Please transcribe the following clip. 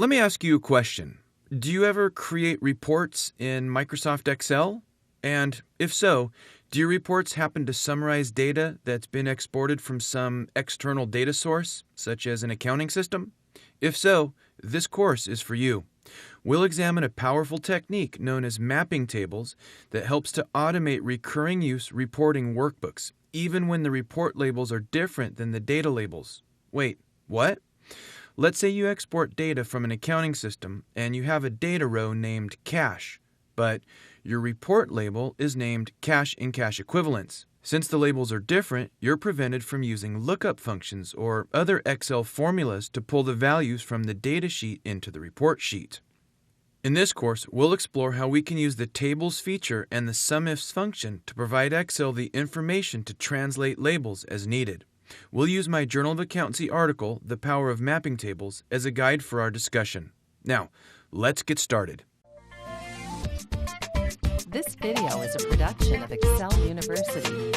let me ask you a question. Do you ever create reports in Microsoft Excel? And if so, do your reports happen to summarize data that's been exported from some external data source, such as an accounting system? If so, this course is for you. We'll examine a powerful technique known as mapping tables that helps to automate recurring use reporting workbooks, even when the report labels are different than the data labels. Wait, what? Let's say you export data from an accounting system and you have a data row named cash, but your report label is named cash and cash equivalents. Since the labels are different, you're prevented from using lookup functions or other Excel formulas to pull the values from the data sheet into the report sheet. In this course, we'll explore how we can use the tables feature and the SUMIFS function to provide Excel the information to translate labels as needed. We'll use my Journal of Accountancy article, The Power of Mapping Tables, as a guide for our discussion. Now, let's get started. This video is a production of Excel University.